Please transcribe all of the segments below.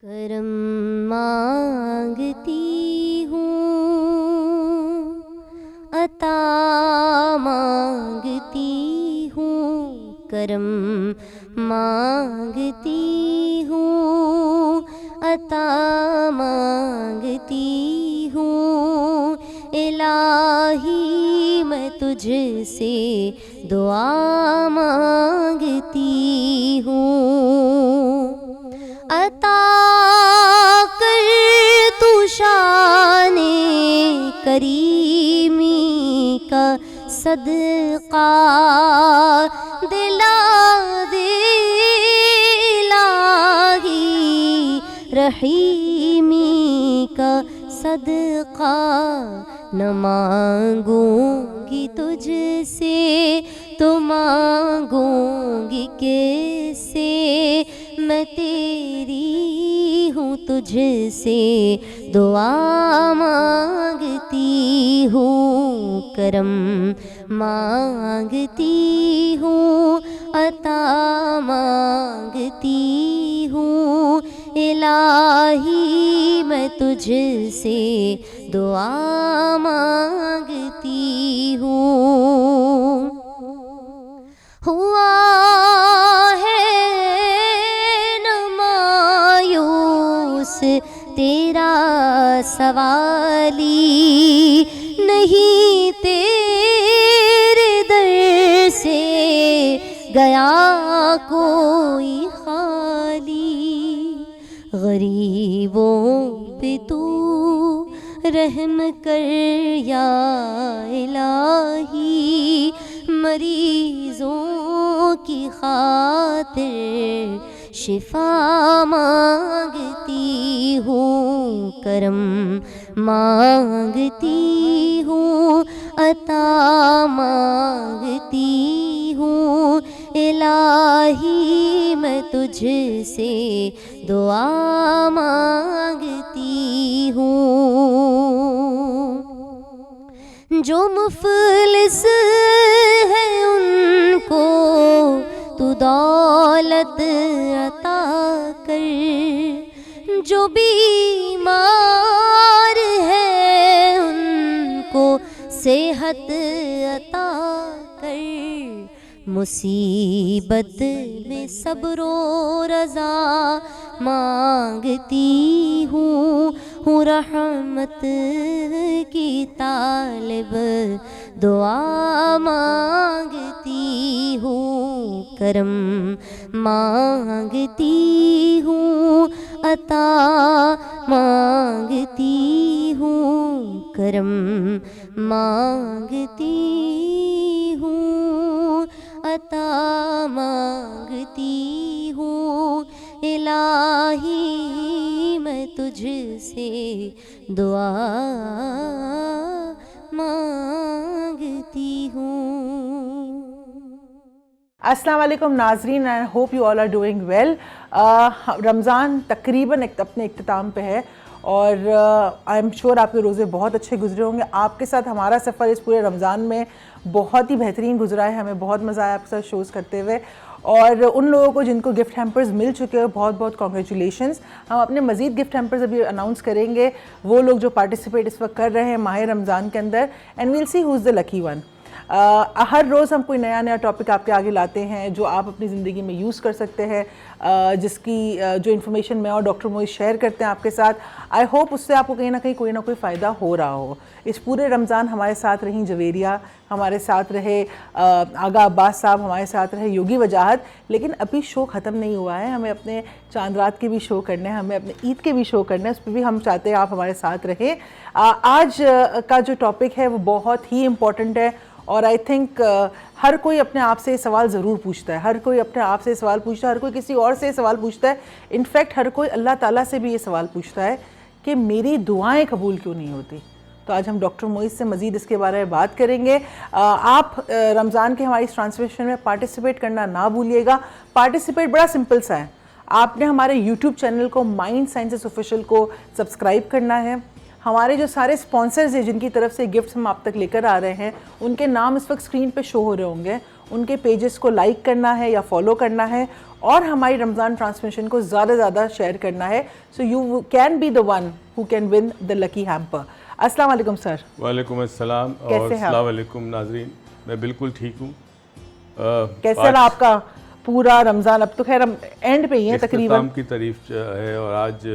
کرم مانگتی ہوں، عطا مانگتی ہوں، کرم مانگتی ہوں، عطا مانگتی ہوں، الہی میں تجھ سے دعا مانگتی ہوں، عطا کر تو شان کریمی کا صدقہ، دلا دے الہی رحیمی کا صدقہ، نہ مانگوں گی تجھ سے تو مانگوں گی کس سے، میں تیری ہوں تجھ سے دعا مانگتی ہوں، کرم مانگتی ہوں، عطا مانگتی ہوں، الہی میں تجھ سے دعا مانگتی ہوں، ہوا تیرا سوالی نہیں، تیرے در سے گیا کوئی خالی، غریبوں پہ تو رحم کر یا الہی، مریضوں کی خاطر شفا مانگتی ہوں، کرم مانگتی ہوں، عطا مانگتی ہوں، الہی میں تجھ سے دعا مانگتی ہوں، جو مفلس ہے ان کو تو دولت عطا کر، جو بیمار ہے ان کو صحت عطا کر، مصیبت میں صبر و رضا مانگتی ہوں، رحمت کی طالب دعا مانگتی ہوں، کرم مانگتی ہوں، عطا مانگتی ہوں، کرم مانگتی ہوں، عطا مانگتی ہوں، الہی میں تجھ سے دعا مانگتی ہوں۔ السلام علیکم ناظرین، I hope you all are doing well. Ramzan تقریباً اپنے اختتام پہ ہے اور آئی ایم شیور آپ کے روزے بہت اچھے گزرے ہوں گے۔ آپ کے ساتھ ہمارا سفر اس پورے رمضان میں بہت ہی بہترین گزرا ہے، ہمیں بہت مزہ آیا آپ کے ساتھ شوز کرتے ہوئے، اور ان لوگوں کو جن کو گفٹ ہیمپرز مل چکے ہیں بہت بہت کانگریچولیشنز۔ ہم اپنے مزید گفٹ ہیمپرز ابھی اناؤنس کریں گے، وہ لوگ جو پارٹیسپیٹ اس وقت کر رہے ہیں ماہ رمضان کے اندر، and we'll see who is the lucky one. ہر روز ہم کوئی نیا ٹاپک آپ کے آگے لاتے ہیں جو آپ اپنی زندگی میں یوز کر سکتے ہیں، جس کی جو انفارمیشن میں اور ڈاکٹر موئز شیئر کرتے ہیں آپ کے ساتھ۔ آئی ہوپ اس سے آپ کو کہیں نہ کہیں کوئی نہ کوئی فائدہ ہو رہا ہو۔ اس پورے رمضان ہمارے ساتھ رہیں جویریہ، ہمارے ساتھ رہے آغا عباس صاحب، ہمارے ساتھ رہے یوگی وجاہت، لیکن ابھی شو ختم نہیں ہوا ہے، ہمیں اپنے چاند رات کے بھی شو کرنے ہیں، ہمیں اپنے عید کے بھی شو کرنے ہیں، اس پہ بھی ہم چاہتے ہیں آپ ہمارے ساتھ رہیں۔ آج کا جو ٹاپک ہے وہ بہت ہی امپورٹنٹ ہے، اور آئی تھنک ہر کوئی اپنے آپ سے سوال ضرور پوچھتا ہے، ہر کوئی اپنے آپ سے سوال پوچھتا ہے، ہر کوئی کسی اور سے سوال پوچھتا ہے، انفیکٹ ہر کوئی اللہ تعالیٰ سے بھی یہ سوال پوچھتا ہے کہ میری دعائیں قبول کیوں نہیں ہوتی۔ تو آج ہم ڈاکٹر موئز سے مزید اس کے بارے میں بات کریں گے۔ آپ رمضان کے ہماری اس ٹرانسمیشن میں پارٹیسپیٹ کرنا نہ بھولیے گا۔ پارٹیسپیٹ بڑا سمپل سا ہے، آپ نے ہمارے یوٹیوب چینل کو مائنڈ سائنسز آفیشیل کو سبسکرائب کرنا ہے۔ ہمارے جو سارے اسپانسرز ہیں جن کی طرف سے گفٹس ہم آپ تک لے کر آ رہے ہیں، ان کے نام اس وقت اسکرین پہ شو ہو رہے ہوں گے، ان کے پیجز کو لائک کرنا ہے یا فالو کرنا ہے، اور ہماری رمضان ٹرانسمیشن کو زیادہ سے زیادہ شیئر کرنا ہے. So you can be the one who can win the lucky hamper. السلام علیکم سر. وعلیکم السلام اور السلام علیکم ناظرین. میں بالکل ٹھیک ہوں. کیسا رہا آپ کا پورا رمضان؟ اب تو خیر ہم اینڈ پہ ہی ہیں تقریباً. اختتام کی تعریف ہے اور آج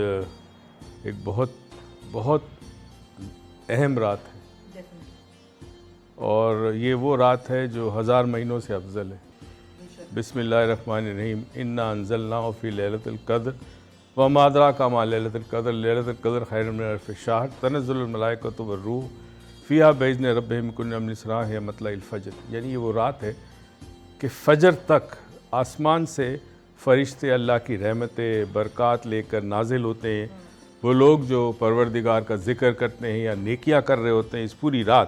ایک بہت بہت اہم رات ہے اور یہ وہ رات ہے جو 1000 مہینوں سے افضل ہے. بسم اللہ الرحمن الرحیم. انا انزلناہ فی لیلۃ القدر وما ادراک ما لیلۃ القدر. لیلۃ القدر خیر من الف شہر. تنزل الملائکۃ والروح فیہا باذن ربہم من کل امر سلام. ہے مطلع الفجر. یعنی یہ وہ رات ہے کہ فجر تک آسمان سے فرشتے اللہ کی رحمتیں برکات لے کر نازل ہوتے ہیں. وہ لوگ جو پروردگار کا ذکر کرتے ہیں یا نیکیاں کر رہے ہوتے ہیں اس پوری رات,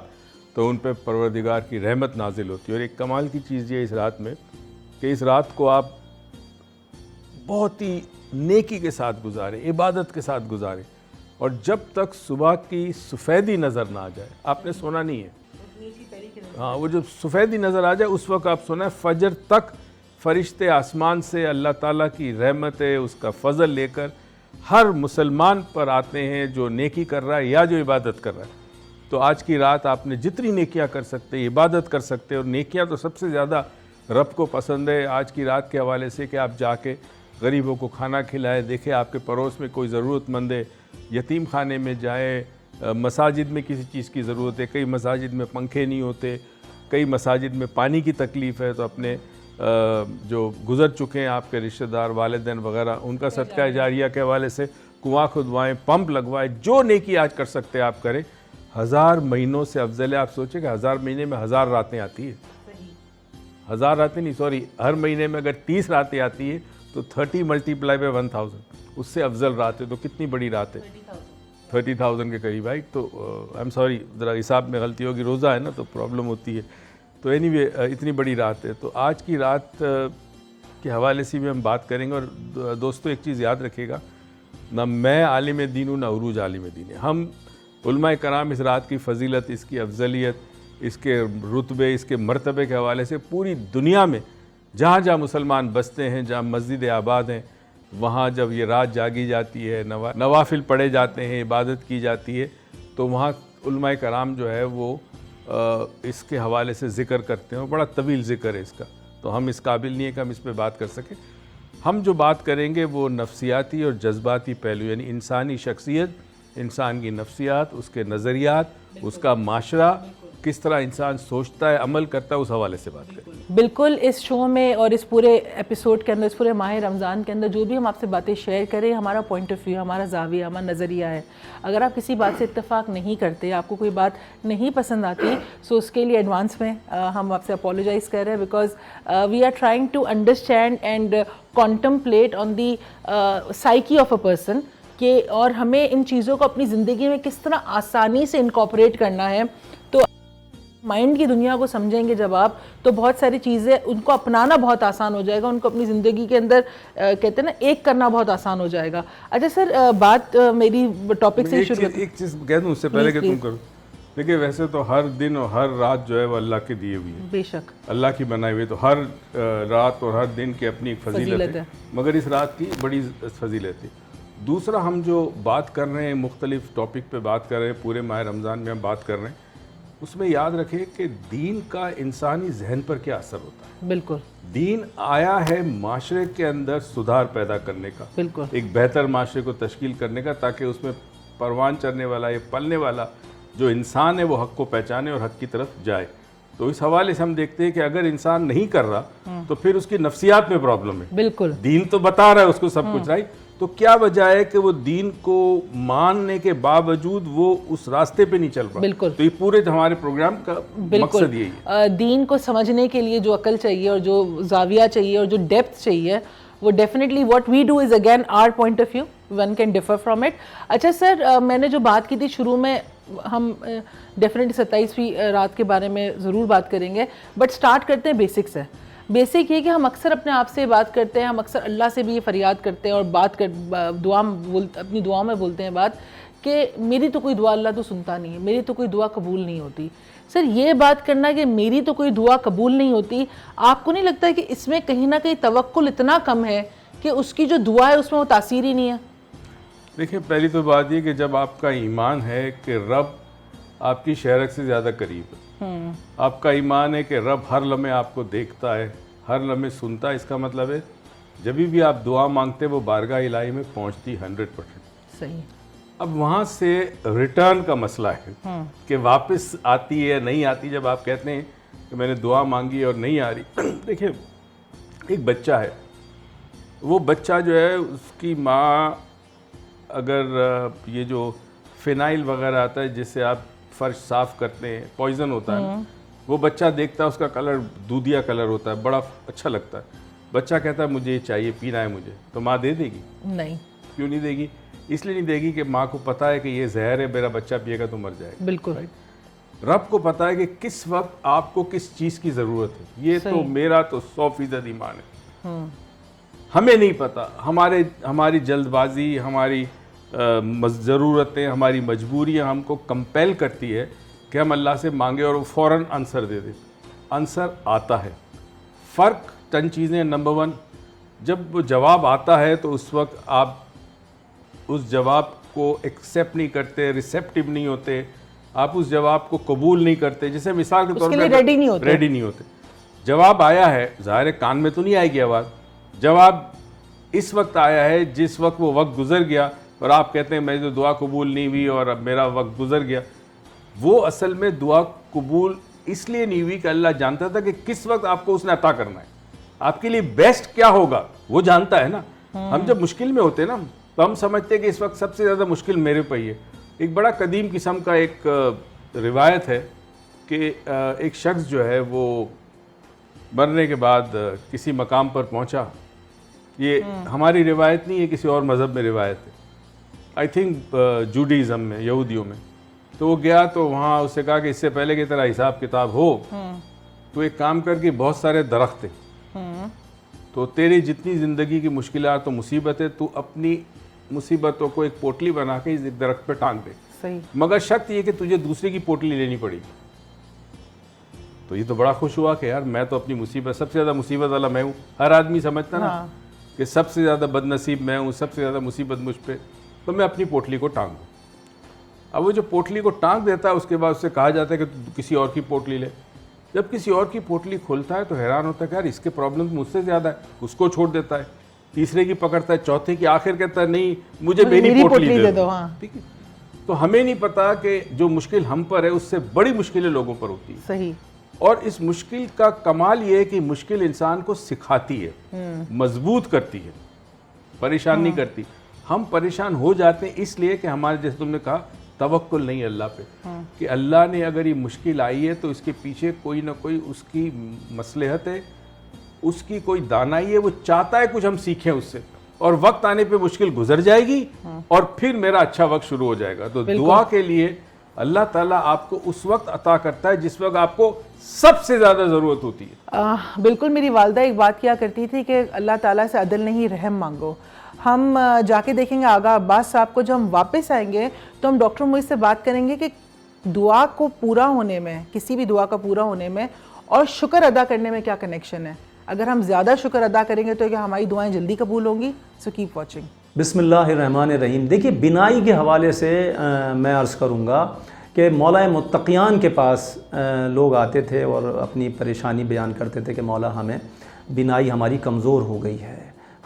تو ان پہ پروردگار کی رحمت نازل ہوتی ہے. اور ایک کمال کی چیز یہ ہے اس رات میں کہ اس رات کو آپ بہت ہی نیکی کے ساتھ گزاریں, عبادت کے ساتھ گزاریں, اور جب تک صبح کی سفیدی نظر نہ آ جائے آپ نے سونا نہیں ہے. ہاں, وہ جب سفیدی نظر آ جائے اس وقت آپ سونا ہے. فجر تک فرشتے آسمان سے اللہ تعالیٰ کی رحمت ہے, اس کا فضل لے کر ہر مسلمان پر آتے ہیں جو نیکی کر رہا ہے یا جو عبادت کر رہا ہے. تو آج کی رات آپ نے جتنی نیکیاں کر سکتے, عبادت کر سکتے, اور نیکیاں تو سب سے زیادہ رب کو پسند ہے. آج کی رات کے حوالے سے کہ آپ جا کے غریبوں کو کھانا کھلائے, دیکھیں آپ کے پڑوس میں کوئی ضرورت مند ہے, یتیم خانے میں جائیں, مساجد میں کسی چیز کی ضرورت ہے, کئی مساجد میں پنکھے نہیں ہوتے, کئی مساجد میں پانی کی تکلیف ہے, تو اپنے جو گزر چکے ہیں آپ کے رشتہ دار والدین وغیرہ ان کا صدقہ جاریہ کے حوالے سے کنواں کھدوائیں, پمپ لگوائیں, جو نیکی آج کر سکتے ہیں آپ کریں. 1000 مہینوں سے افضل ہے. آپ سوچیں کہ 1000 مہینے میں 1000 راتیں آتی ہیں. 1000 راتیں نہیں, سوری, ہر مہینے میں اگر 30 راتیں آتی ہیں تو 30 ملٹیپلائی بائی 1000, اس سے افضل رات ہے. تو کتنی بڑی رات ہے, 30,000 کے قریب آئی. تو آئی ایم سوری, ذرا حساب میں غلطی ہوگی, روزہ ہے نا تو پرابلم ہوتی ہے. تو اینی وے اتنی بڑی رات ہے. تو آج کی رات کے حوالے سے بھی ہم بات کریں گے. اور دوستو ایک چیز یاد رکھیے گا, نہ میں عالم دین ہوں نہ عروج عالم دین ہے. ہم علماء کرام اس رات کی فضیلت, اس کی افضلیت, اس کے رتبے, اس کے مرتبے کے حوالے سے پوری دنیا میں جہاں جہاں مسلمان بستے ہیں, جہاں مسجد آباد ہیں, وہاں جب یہ رات جاگی جاتی ہے, نوافل پڑھے جاتے ہیں, عبادت کی جاتی ہے, تو وہاں علماء کرام جو ہے وہ اس کے حوالے سے ذکر کرتے ہیں. بڑا طویل ذکر ہے اس کا, تو ہم اس قابل نہیں ہے کہ ہم اس پہ بات کر سکیں. ہم جو بات کریں گے وہ نفسیاتی اور جذباتی پہلو, یعنی انسانی شخصیت, انسان کی نفسیات, اس کے نظریات, اس کا معاشرہ, کس طرح انسان سوچتا ہے, عمل کرتا ہے, اس حوالے سے بات کریں. بالکل. اس شو میں اور اس پورے ایپیسوڈ کے اندر, اس پورے ماہ رمضان کے اندر جو بھی ہم آپ سے باتیں شیئر کریں, ہمارا پوائنٹ آف ویو, ہمارا زاویہ, ہمارا نظریہ ہے. اگر آپ کسی بات سے اتفاق نہیں کرتے, آپ کو کوئی بات نہیں پسند آتی, سو اس کے لیے ایڈوانس میں ہم آپ سے اپولوجائز کر رہے ہیں, because we are trying to understand and contemplate on the psyche of a person, کہ اور ہمیں ان چیزوں کو اپنی زندگی میں کس طرح آسانی سے انکارپوریٹ کرنا ہے. تو مائنڈ کی دنیا کو سمجھیں گے جب آپ, تو بہت ساری چیزیں ان کو اپنانا بہت آسان ہو جائے گا, ان کو اپنی زندگی کے اندر کہتے ہیں نا ایک کرنا بہت آسان ہو جائے گا. اچھا سر, بات میری ٹاپک سے شروع کرتے ہیں. ایک چیز کہہ دوں اس سے پہلے کہ تم کرو. دیکھیں ویسے تو ہر دن اور ہر رات جو ہے وہ اللہ کے دیے ہوئی ہے, بے شک اللہ کی بنائی ہوئی, تو ہر رات اور ہر دن کی اپنی ایک فضیلت ہے, مگر اس رات کی بڑی فضیلت ہے. دوسرا, ہم جو بات کر رہے ہیں, مختلف ٹاپک پہ بات کر رہے ہیں, پورے ماہ رمضان میں ہم بات کر رہے ہیں, اس میں یاد رکھیں کہ دین کا انسانی ذہن پر کیا اثر ہوتا ہے. بالکل. دین آیا ہے معاشرے کے اندر سدھار پیدا کرنے کا, بالکل, ایک بہتر معاشرے کو تشکیل کرنے کا, تاکہ اس میں پروان چڑھنے والا یا پلنے والا جو انسان ہے وہ حق کو پہچانے اور حق کی طرف جائے. تو اس حوالے سے ہم دیکھتے ہیں کہ اگر انسان نہیں کر رہا تو پھر اس کی نفسیات میں پرابلم ہے. بالکل. دین تو بتا رہا ہے اس کو سب کچھ, رائٹ, تو کیا وجہ ہے کہ وہ دین کو ماننے کے باوجود وہ اس راستے پہ نہیں چل رہا. بالکل. تو یہ پورے ہمارے پروگرام کا مقصد یہی ہے. دین کو سمجھنے کے لیے جو عقل چاہیے اور جو زاویہ چاہیے اور جو ڈیپتھ چاہیے, وہ definitely what we do is again our point of view, one can differ from it. اچھا سر, میں نے جو بات کی تھی شروع میں, ہم ڈیفینیٹلی 27ویں رات کے بارے میں ضرور بات کریں گے, بٹ سٹارٹ کرتے ہیں بیسک سے. بیسک یہ کہ ہم اکثر اپنے آپ سے بات کرتے ہیں, ہم اکثر اللہ سے بھی یہ فریاد کرتے ہیں اور اپنی دعا میں بولتے ہیں بات کہ میری تو کوئی دعا اللہ تو سنتا نہیں ہے, میری تو کوئی دعا قبول نہیں ہوتی. سر یہ بات کرنا کہ میری تو کوئی دعا قبول نہیں ہوتی, آپ کو نہیں لگتا ہے کہ اس میں کہیں نہ کہیں توکل اتنا کم ہے کہ اس کی جو دعا ہے اس میں وہ تاثیر ہی نہیں ہے؟ دیکھیں, پہلی تو بات یہ کہ جب آپ کا ایمان ہے کہ رب آپ کی شہرت سے زیادہ قریب ہے, آپ کا ایمان ہے کہ رب ہر لمحے آپ کو دیکھتا ہے, ہر لمحے سنتا ہے, اس کا مطلب ہے جب بھی آپ دعا مانگتے وہ بارگاہ الہی میں پہنچتی 100%. صحیح. اب وہاں سے ریٹرن کا مسئلہ ہے کہ واپس آتی ہے نہیں آتی. جب آپ کہتے ہیں کہ میں نے دعا مانگی اور نہیں آ رہی, دیکھیں ایک بچہ ہے, وہ بچہ جو ہے اس کی ماں اگر یہ جو فینائل وغیرہ آتا ہے جس سے آپ فرش صاف کرتے ہیں, پوائزن ہوتا ہے, وہ بچہ دیکھتا ہے اس کا کلر دودھیا کلر ہوتا ہے, بڑا اچھا لگتا ہے, بچہ کہتا ہے مجھے یہ چاہیے, پینا ہے مجھے, تو ماں دے دے گی؟ نہیں. کیوں نہیں دے گی؟ اس لیے نہیں دے گی کہ ماں کو پتہ ہے کہ یہ زہر ہے, میرا بچہ پیے گا تو مر جائے گا. بالکل. رب کو پتہ ہے کہ کس وقت آپ کو کس چیز کی ضرورت ہے. یہ تو میرا تو 100% ایمان ہے. ہمیں نہیں پتہ, ہماری جلد بازی, ہماری ضرورتیں, ہماری مجبوریاں ہم کو کمپیل کرتی ہے کہ ہم اللہ سے مانگے اور وہ فوراً آنسر دے دے. آنسر آتا ہے. فرق چند چیزیں. نمبر 1, جب وہ جواب آتا ہے تو اس وقت آپ اس جواب کو ایکسیپٹ نہیں کرتے, ریسیپٹیو نہیں ہوتے, آپ اس جواب کو قبول نہیں کرتے. جیسے مثال کے طور پر ریڈی نہیں ہوتے. جواب آیا ہے, ظاہر ہے کان میں تو نہیں آئے گی آواز, جواب اس وقت آیا ہے جس وقت وہ وقت گزر گیا, اور آپ کہتے ہیں میری تو دعا قبول نہیں ہوئی اور اب میرا وقت گزر گیا. وہ اصل میں دعا قبول اس لیے نہیں ہوئی کہ اللہ جانتا تھا کہ کس وقت آپ کو اس نے عطا کرنا ہے, آپ کے لیے بیسٹ کیا ہوگا وہ جانتا ہے نا. ہم جب مشکل میں ہوتے ہیں نا تو ہم سمجھتے ہیں کہ اس وقت سب سے زیادہ مشکل میرے پہ ہی ہے. ایک بڑا قدیم قسم کا ایک روایت ہے کہ ایک شخص جو ہے وہ مرنے کے بعد کسی مقام پر پہنچا. یہ ہماری روایت نہیں ہے, کسی اور مذہب میں روایت ہے, آئی تھنک جوڈیزم میں, یہودیوں میں. تو وہ گیا تو وہاں اس سے کہا کہ اس سے پہلے کہ تیرا حساب کتاب ہو تو ایک کام کر کے بہت سارے درخت ہیں, تو تیری جتنی زندگی کی مشکلات و مصیبت ہے تو اپنی مصیبتوں کو ایک پوٹلی بنا کے اس درخت پہ ٹانگ دے. صحیح. مگر شرط یہ کہ تجھے دوسرے کی پوٹلی لینی پڑے گی. تو یہ تو بڑا خوش ہوا کہ یار میں تو اپنی مصیبت, سب سے زیادہ مصیبت والا میں ہوں. ہر آدمی سمجھتا نا کہ سب سے زیادہ بد نصیب میں ہوں, سب سے زیادہ مصیبت مجھ پہ, تو میں اپنی پوٹلی کو ٹانگ دوں. اب وہ جو پوٹلی کو ٹانگ دیتا ہے اس کے بعد اس سے کہا جاتا ہے کہ تو کسی اور کی پوٹلی لے. جب کسی اور کی پوٹلی کھولتا ہے تو حیران ہوتا ہے کہ یار اس کے پرابلم مجھ سے زیادہ ہے, اس کو چھوڑ دیتا ہے. تیسرے کی پکڑتا ہے, چوتھے کی, آخر کہتا ہے نہیں مجھے میری پوٹلی دے دو. ٹھیک ہے. تو ہمیں نہیں پتا کہ جو مشکل ہم پر ہے اس سے بڑی مشکلیں لوگوں پر ہوتی ہیں. صحیح. اور اس مشکل کا کمال یہ ہے کہ مشکل انسان کو سکھاتی ہے, مضبوط کرتی ہے, پریشان نہیں کرتی. ہم پریشان ہو جاتے ہیں اس لیے کہ ہمارے, جیسے تم نے کہا, توکل نہیں اللہ پہ, کہ اللہ نے اگر یہ مشکل آئی ہے تو اس کے پیچھے کوئی نہ کوئی اس کی مصلحت ہے, اس کی کوئی دانائی ہے, وہ چاہتا ہے کچھ ہم سیکھیں اس سے, اور وقت آنے پہ مشکل گزر جائے گی اور پھر میرا اچھا وقت شروع ہو جائے گا. تو دعا کے لیے اللہ تعالیٰ آپ کو اس وقت عطا کرتا ہے جس وقت آپ کو سب سے زیادہ ضرورت ہوتی ہے. بالکل. میری والدہ ایک بات کیا کرتی تھی کہ اللہ تعالیٰ سے عدل نہیں رحم مانگو. ہم جا کے دیکھیں گے آغا عباس صاحب کو, جب ہم واپس آئیں گے تو ہم ڈاکٹر موئی سے بات کریں گے کہ دعا کو پورا ہونے میں, کسی بھی دعا کا پورا ہونے میں اور شکر ادا کرنے میں کیا کنیکشن ہے. اگر ہم زیادہ شکر ادا کریں گے تو کیا ہماری دعائیں جلدی قبول ہوں گی. So keep watching. بسم اللہ الرحمن الرحیم. دیکھیے بینائی کے حوالے سے میں عرض کروں گا کہ مولا متقیان کے پاس لوگ آتے تھے اور اپنی پریشانی بیان کرتے تھے کہ مولا ہمیں بینائی ہماری کمزور ہو گئی ہے,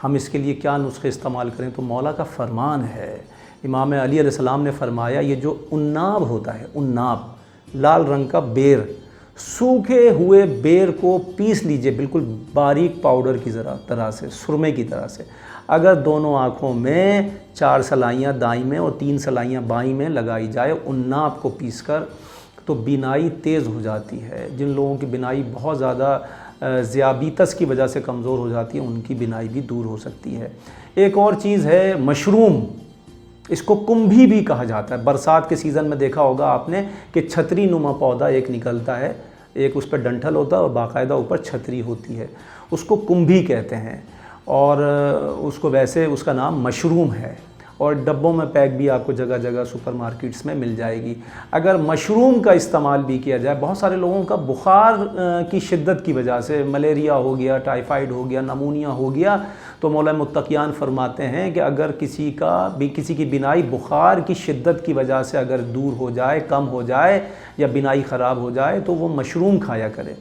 ہم اس کے لیے کیا نسخے استعمال کریں. تو مولا کا فرمان ہے, امام علی علیہ السلام نے فرمایا یہ جو عناب ہوتا ہے, عناب لال رنگ کا بیر, سوکھے ہوئے بیر کو پیس لیجئے بالکل باریک پاؤڈر کی طرح سے, سرمے کی طرح سے. اگر دونوں آنکھوں میں 4 سلائیاں دائیں میں اور 3 سلائیاں بائیں میں لگائی جائے عناب کو پیس کر, تو بینائی تیز ہو جاتی ہے. جن لوگوں کی بینائی بہت زیادہ ذیابیطس کی وجہ سے کمزور ہو جاتی ہے ان کی بینائی بھی دور ہو سکتی ہے. ایک اور چیز ہے مشروم, اس کو کمبھی بھی کہا جاتا ہے. برسات کے سیزن میں دیکھا ہوگا آپ نے کہ چھتری نما پودا ایک نکلتا ہے, ایک اس پہ ڈنٹھل ہوتا ہے اور باقاعدہ اوپر چھتری ہوتی ہے. اس کو کمبھی کہتے ہیں، اور اس کو ویسے اس کا نام مشروم ہے، اور ڈبوں میں پیک بھی آپ کو جگہ جگہ سپر مارکیٹس میں مل جائے گی۔ اگر مشروم کا استعمال بھی کیا جائے، بہت سارے لوگوں کا بخار کی شدت کی وجہ سے ملیریا ہو گیا، ٹائیفائڈ ہو گیا، نمونیا ہو گیا، تو مولا متقیان فرماتے ہیں کہ اگر کسی کی بینائی بخار کی شدت کی وجہ سے اگر دور ہو جائے، کم ہو جائے، یا بینائی خراب ہو جائے، تو وہ مشروم کھایا کرے۔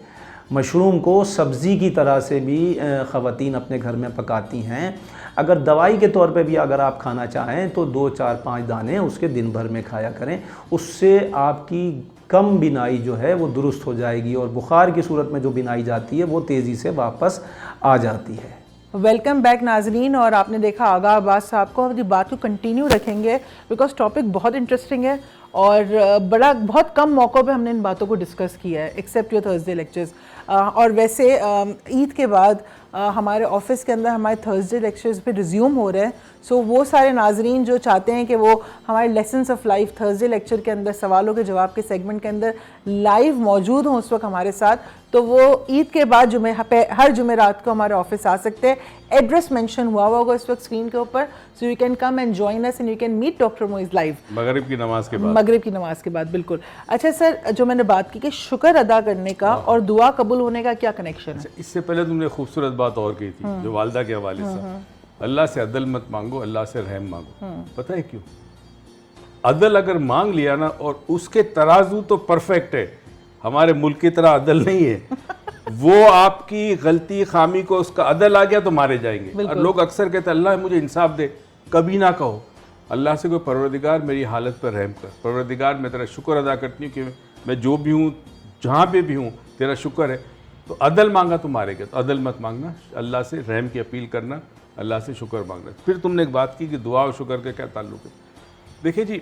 مشروم کو سبزی کی طرح سے بھی خواتین اپنے گھر میں پکاتی ہیں۔ اگر دوائی کے طور پہ بھی اگر آپ کھانا چاہیں تو 2 4 5 دانے اس کے دن بھر میں کھایا کریں، اس سے آپ کی کم بینائی جو ہے وہ درست ہو جائے گی، اور بخار کی صورت میں جو بینائی جاتی ہے وہ تیزی سے واپس آ جاتی ہے۔ ویلکم بیک ناظرین، اور آپ نے دیکھا آغا عباس صاحب کو، اپنی بات کو کنٹینیو رکھیں گے بیکاز ٹاپک بہت انٹرسٹنگ ہے، اور بہت کم موقعوں پہ ہم نے ان باتوں کو ڈسکس کیا ہے ایکسیپٹ یور تھرسڈے لیکچرز۔ اور ویسے عید کے بعد ہمارے آفس کے اندر ہمارے تھرسڈے لیکچرز پہ ریزیوم ہو رہے ہیں، سو وہ سارے ناظرین جو چاہتے ہیں کہ وہ ہمارے lessons of life Thursday lecture کے اندر سوالوں کے جواب کے سیگمنٹ کے اندر لائیو موجود ہوں اس وقت ہمارے ساتھ، تو وہ عید کے بعد ہر جمعرات کو ہمارے آفس آ سکتے ہیں۔ ایڈریس مینشن ہوا ہوگا اس وقت اسکرین کے اوپر، so you can come and join us and you can meet doctor Moiz live مغرب کی نماز کے بعد۔ مغرب کی نماز کے بعد، بالکل۔ اچھا سر، جو میں نے بات کی کہ شکر ادا کرنے کا اور دعا قبول ہونے کا کیا کنیکشن ہے؟ اس سے پہلے تم نے خوبصورت بات اور کی تھی جو والدہ کے حوالے سے، اللہ سے عدل مت مانگو، اللہ سے رحم مانگو۔ پتہ ہے کیوں؟ عدل اگر مانگ لیا نا، اور اس کے ترازو تو پرفیکٹ ہے، ہمارے ملک کی طرح عدل نہیں ہے، وہ آپ کی غلطی خامی کو اس کا عدل آ گیا تو مارے جائیں گے۔ اور لوگ اکثر کہتے ہیں اللہ مجھے انصاف دے، کبھی نہ کہو اللہ سے کوئی پروردگار میری حالت پر رحم کر، پروردگار میں تیرا شکر ادا کرتی ہوں کہ میں جو بھی ہوں، جہاں پہ بھی ہوں، تیرا شکر ہے۔ تو عدل مانگا تو مارے گا، تو عدل مت مانگنا، اللہ سے رحم کی اپیل کرنا، اللہ سے شکر مانگنا۔ پھر تم نے ایک بات کی کہ دعا اور شکر کا کیا تعلق ہے۔ دیکھیں جی،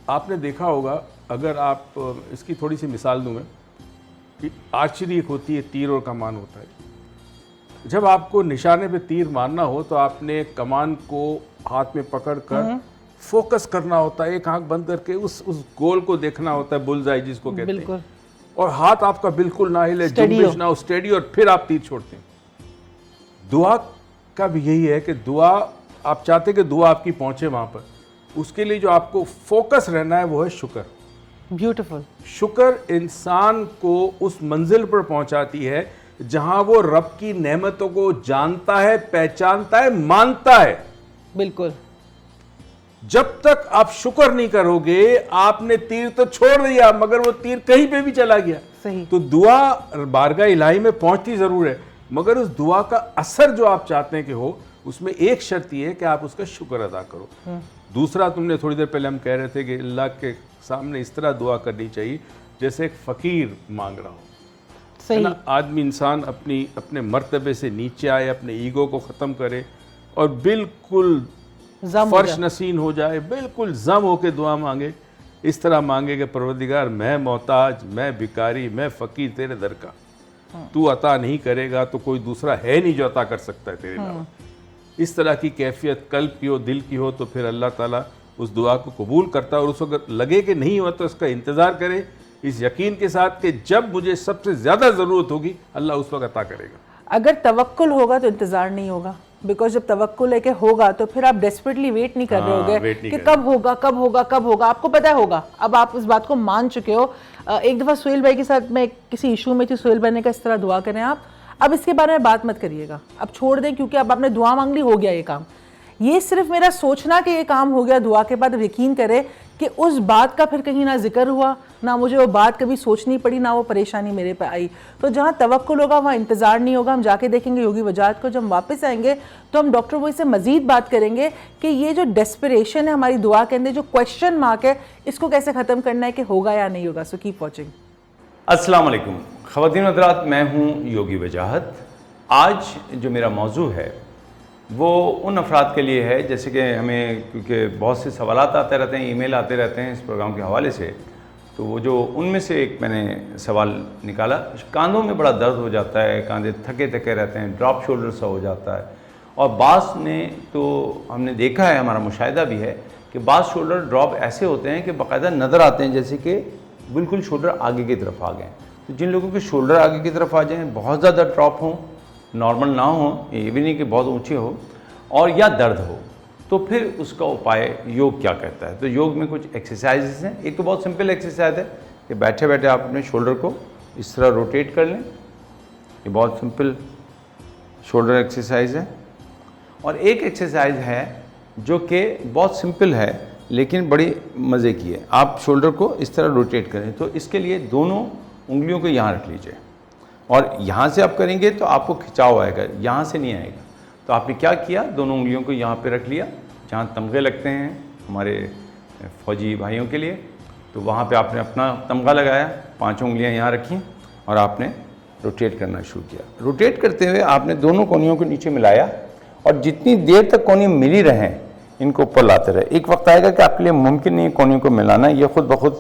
آپ نے دیکھا ہوگا، اگر آپ اس کی تھوڑی سی مثال دوں میں، کہ آرچری ایک ہوتی ہے، تیر اور کمان ہوتا ہے۔ جب آپ کو نشانے پہ تیر مارنا ہو تو آپ نے کمان کو ہاتھ میں پکڑ کر فوکس کرنا ہوتا ہے، ایک آنکھ بند کر کے اس گول کو دیکھنا ہوتا ہے، بلز آئی جس کو کہتے ہیں، اور ہاتھ آپ کا بالکل نہ ہلے، جنبش نہ ہو، اسٹیڈی، اور پھر آپ تیر چھوڑتے ہیں۔ دعا کا بھی یہی ہے کہ دعا آپ چاہتے کہ دعا آپ کی پہنچے وہاں پر، اس کے لیے جو آپ کو فوکس رہنا ہے وہ ہے شکر۔ بیوٹیفل۔ شکر انسان کو اس منزل پر پہنچاتی ہے جہاں وہ رب کی نعمتوں کو جانتا ہے، پہچانتا ہے، مانتا ہے۔ بالکل۔ جب تک آپ شکر نہیں کرو گے، آپ نے تیر تو چھوڑ دیا مگر وہ تیر کہیں پہ بھی چلا گیا۔ صحیح۔ تو دعا بارگاہ الہی میں پہنچتی ضرور ہے، مگر اس دعا کا اثر جو آپ چاہتے ہیں کہ ہو، اس میں ایک شرط یہ ہے کہ آپ اس کا شکر ادا کرو۔ دوسرا، تم نے تھوڑی دیر پہلے ہم کہہ رہے تھے کہ اللہ کے سامنے اس طرح دعا کرنی چاہیے جیسے ایک فقیر مانگ رہا ہو۔ صحیح۔ آدمی انسان اپنے مرتبے سے نیچے آئے، اپنے ایگو کو ختم کرے اور بالکل فرش نشین ہو جائے، بالکل ضم ہو کے دعا مانگے، اس طرح مانگے کہ پروردگار میں محتاج، میں بھکاری، میں فقیر تیرے در کا، تو عطا نہیں کرے گا تو کوئی دوسرا ہے نہیں جو عطا کر سکتا ہے تیرے علاوہ۔ اس طرح کی کیفیت قلب کی ہو، دل کی ہو، تو پھر اللہ تعالیٰ اس دعا کو قبول کرتا ہے، اور اس وقت لگے کہ نہیں ہوا تو اس کا انتظار کرے، اس یقین کے ساتھ کہ جب مجھے سب سے زیادہ ضرورت ہوگی اللہ اس وقت عطا کرے گا۔ اگر توکل ہوگا تو انتظار نہیں ہوگا، بیکاز جب توکل ہے کہ ہوگا تو پھر آپ ڈیسپریٹلی ویٹ نہیں کر رہے ہوگے کہ کب ہوگا کب ہوگا کب ہوگا، آپ کو پتہ ہوگا، اب آپ اس بات کو مان چکے ہو۔ ایک دفعہ سہیل بھائی کے ساتھ میں کسی ایشو میں تھی، سہیل بھائی نے کہا اس طرح دعا کریں آپ، اب اس کے بارے میں بات مت کریے گا، اب چھوڑ دیں، کیونکہ اب آپ نے دعا مانگ لی، ہو گیا یہ کام۔ یہ صرف میرا سوچنا کہ یہ کام ہو گیا دعا کے بعد، اب یقین کرے کہ اس بات کا پھر کہیں نہ ذکر ہوا، نہ مجھے وہ بات کبھی سوچنی پڑی، نہ وہ پریشانی میرے پہ آئی۔ تو جہاں توکل ہوگا وہاں انتظار نہیں ہوگا۔ ہم جا کے دیکھیں گے یوگی وجاہت کو، جب ہم واپس آئیں گے تو ہم ڈاکٹر معیز سے مزید بات کریں گے کہ یہ جو ڈیسپریشن ہے ہماری دعا کے اندر، جو کویشچن مارک ہے، اس کو کیسے ختم کرنا ہے کہ ہوگا یا نہیں ہوگا۔ So keep watching. السلام علیکم خواتین و حضرات، میں ہوں یوگی وجاہت۔ آج جو میرا موضوع ہے وہ ان افراد کے لیے ہے، جیسے کہ ہمیں کیونکہ بہت سے سوالات آتے رہتے ہیں، ای میل آتے رہتے ہیں اس پروگرام کے حوالے سے، تو وہ جو ان میں سے ایک میں نے سوال نکالا، کاندھوں میں بڑا درد ہو جاتا ہے، کاندھے تھکے تھکے رہتے ہیں، ڈراپ شولڈر سا ہو جاتا ہے، اور بعض نے تو ہم نے دیکھا ہے، ہمارا مشاہدہ بھی ہے کہ بعض شولڈر ڈراپ ایسے ہوتے ہیں کہ باقاعدہ نظر آتے ہیں جیسے کہ بالکل شولڈر آگے کی طرف آ گئے ہیں۔ تو جن لوگوں کے شولڈر آگے کی طرف آ جائیں، بہت زیادہ ڈراپ ہوں، نارمل نہ ہو, یہ بھی نہیں کہ بہت اونچی ہو, اور یا درد ہو, تو پھر اس کا اپائے یوگ کیا کہتا ہے. تو یوگ میں کچھ ایکسرسائزز ہیں. ایک تو بہت سمپل ایکسرسائز ہے کہ بیٹھے بیٹھے آپ اپنے شولڈر کو اس طرح روٹیٹ کر لیں. یہ بہت سمپل شولڈر ایکسرسائز ہے. اور ایک ایکسرسائز ہے جو کہ بہت سمپل ہے لیکن بڑی مزے کی ہے. آپ شولڈر کو اس طرح روٹیٹ کریں. تو اس کے لیے دونوں انگلیوں کو یہاں رکھ لیجئے, اور یہاں سے آپ کریں گے تو آپ کو کھچاؤ آئے گا, یہاں سے نہیں آئے گا. تو آپ نے کیا کیا, دونوں انگلیوں کو یہاں پہ رکھ لیا جہاں تمغے لگتے ہیں ہمارے فوجی بھائیوں کے لیے. تو وہاں پہ آپ نے اپنا تمغہ لگایا, 5 انگلیاں یہاں رکھیں اور آپ نے روٹیٹ کرنا شروع کیا. روٹیٹ کرتے ہوئے آپ نے دونوں کونیوں کو نیچے ملایا, اور جتنی دیر تک کونی ملی رہیں ان کو اوپر لاتے رہے. ایک وقت آئے گا کہ آپ کے لیے ممکن نہیں کونیوں کو ملانا, یہ خود بخود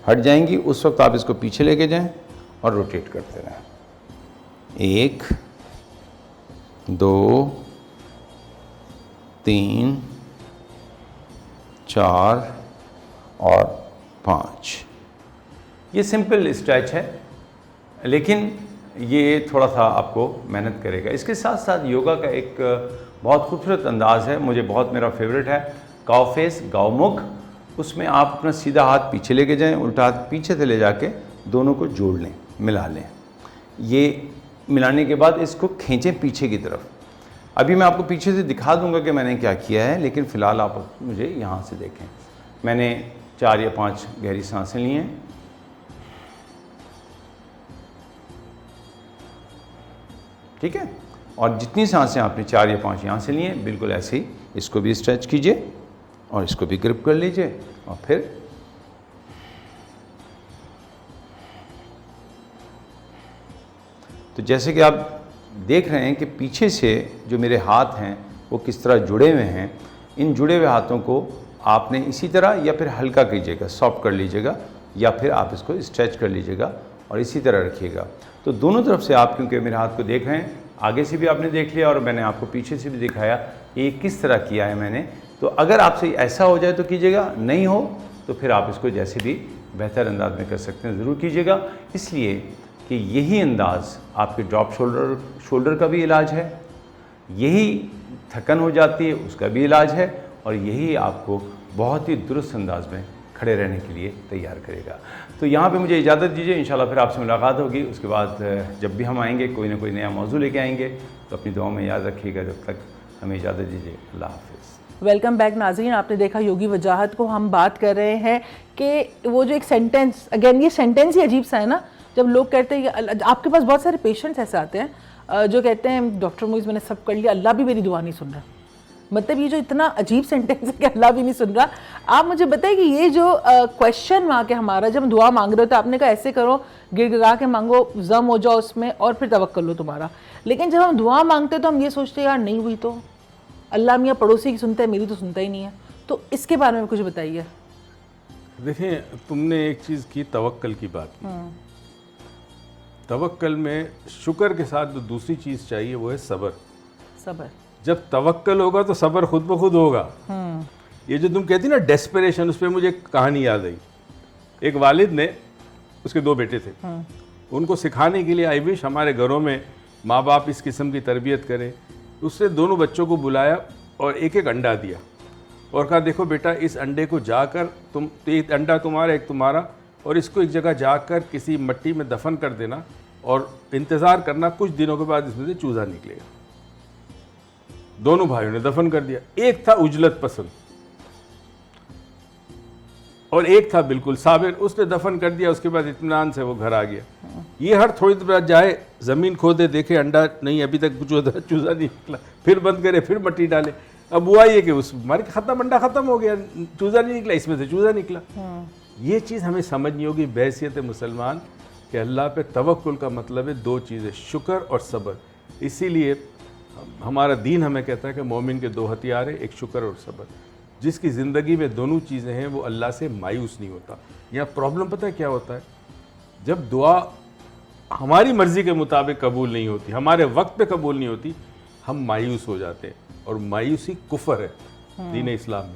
ہٹ جائیں گی. اس وقت آپ اس کو پیچھے لے کے جائیں اور روٹیٹ کرتے رہیں. 1 2 3 4 اور 5. یہ سمپل اسٹریچ ہے لیکن یہ تھوڑا سا آپ کو محنت کرے گا. اس کے ساتھ ساتھ یوگا کا ایک بہت خوبصورت انداز ہے, مجھے بہت میرا فیوریٹ ہے, کاؤ فیس, گاؤ مکھ. اس میں آپ اپنا سیدھا ہاتھ پیچھے لے کے جائیں, الٹا ہاتھ پیچھے سے لے جا کے دونوں کو جوڑ لیں, ملا لیں. یہ ملانے کے بعد اس کو کھینچیں پیچھے کی طرف. ابھی میں آپ کو پیچھے سے دکھا دوں گا کہ میں نے کیا کیا ہے, لیکن فی الحال آپ مجھے یہاں سے دیکھیں. میں نے 4 یا 5 گہری سانسیں لی ہیں. ٹھیک ہے, اور جتنی سانسیں آپ نے 4 یا 5 یہاں سے لی ہیں, بالکل ایسے ہی اس کو بھی اسٹریچ کیجئے اور اس کو بھی گرپ کر لیجئے. اور پھر تو جیسے کہ آپ دیکھ رہے ہیں کہ پیچھے سے جو میرے ہاتھ ہیں وہ کس طرح جڑے ہوئے ہیں. ان جڑے ہوئے ہاتھوں کو آپ نے اسی طرح یا پھر ہلکا کیجیے گا, سافٹ کر لیجیے گا, یا پھر آپ اس کو اسٹریچ کر لیجیے گا اور اسی طرح رکھیے گا. تو دونوں طرف سے آپ, کیونکہ میرے ہاتھ کو دیکھ رہے ہیں, آگے سے بھی آپ نے دیکھ لیا اور میں نے آپ کو پیچھے سے بھی دکھایا یہ کس طرح کیا ہے میں نے. تو اگر آپ سے ایسا ہو جائے تو کیجیے گا, نہیں ہو تو پھر آپ اس کو جیسے بھی بہتر انداز میں کر سکتے ہیں ضرور کیجیے گا. اس لیے کہ یہی انداز آپ کے ڈراپ شولڈر کا بھی علاج ہے, یہی تھکن ہو جاتی ہے اس کا بھی علاج ہے, اور یہی آپ کو بہت ہی درست انداز میں کھڑے رہنے کے لیے تیار کرے گا. تو یہاں پہ مجھے اجازت دیجیے, انشاءاللہ پھر آپ سے ملاقات ہوگی. اس کے بعد جب بھی ہم آئیں گے کوئی نہ کوئی نیا موضوع لے کے آئیں گے, تو اپنی دعاؤں میں یاد رکھیے گا. جب تک ہمیں اجازت دیجیے, اللہ حافظ. ویلکم بیک ناظرین. آپ نے دیکھا یوگی وجاہت کو ہم بات کر رہے ہیں کہ وہ جو ایک سینٹینس, اگین یہ سینٹینس ہی عجیب سا ہے نا, جب لوگ کہتے ہیں کہ آپ کے پاس بہت سارے پیشنٹس ایسے آتے ہیں جو کہتے ہیں ڈاکٹر موئز میں نے سب کر لیا, اللہ بھی میری دعا نہیں سن رہا. مطلب یہ جو اتنا عجیب سینٹینس ہے کہ اللہ بھی نہیں سن رہا. آپ مجھے بتائیں کہ یہ جو کویشچن وہاں کے ہمارا, جب ہم دعا مانگ رہے ہوتے ہیں آپ نے کہا ایسے کرو, گر گرا کے مانگو, ضم ہو جاؤ اس میں, اور پھر توکل لو تمہارا. لیکن جب ہم دعا مانگتے ہیں تو ہم یہ سوچتے ہیں یار نہیں ہوئی تو اللہ میاں پڑوسی کی سنتا ہے, میری تو سنتا ہی نہیں ہے. تو اس کے بارے میں کچھ بتائیے. دیکھیں, تم نے ایک چیز کی, توکل کی بات کی. توکل میں شکر کے ساتھ جو دوسری چیز چاہیے وہ ہے صبر. صبر. جب توکل ہوگا تو صبر خود بخود ہوگا. یہ جو تم کہتی نا ڈیسپریشن, اس پہ مجھے ایک کہانی یاد آئی. ایک والد نے, اس کے 2 بیٹے تھے, ان کو سکھانے کے لیے آئی وش ہمارے گھروں میں ماں باپ اس قسم کی تربیت کریں. اس نے دونوں بچوں کو بلایا اور ایک ایک انڈا دیا اور کہا دیکھو بیٹا, اس انڈے کو جا کر ایک انڈا تمہارا ایک تمہارا, اور اس کو ایک جگہ جا کر کسی مٹی میں دفن کر دینا اور انتظار کرنا, کچھ دنوں کے بعد اس میں سے چوزا نکلے گا. دونوں بھائیوں نے دفن کر دیا. ایک تھا اجلت پسند اور ایک تھا بالکل صابر. اس نے دفن کر دیا, اس کے بعد اطمینان سے وہ گھر آ گیا. یہ ہر تھوڑی دیر بعد جائے, زمین کھودے, دیکھے انڈا نہیں, ابھی تک چوزا نہیں نکلا, پھر بند کرے, پھر مٹی ڈالے. اب ہوا یہ کہ اس مر کے ختم, انڈا ختم ہو گیا, چوزا نہیں نکلا, اس میں سے چوزا نکلا. یہ چیز ہمیں سمجھنی ہوگی بحیثیت مسلمان کہ اللہ پہ توکل کا مطلب ہے 2 چیزیں, شکر اور صبر. اسی لیے ہمارا دین ہمیں کہتا ہے کہ مومن کے 2 ہتھیار ہیں, ایک شکر اور صبر. جس کی زندگی میں دونوں چیزیں ہیں وہ اللہ سے مایوس نہیں ہوتا. یہاں پرابلم پتہ ہے کیا ہوتا ہے, جب دعا ہماری مرضی کے مطابق قبول نہیں ہوتی, ہمارے وقت پہ قبول نہیں ہوتی, ہم مایوس ہو جاتے ہیں. اور مایوسی کفر ہے دین اسلام میں.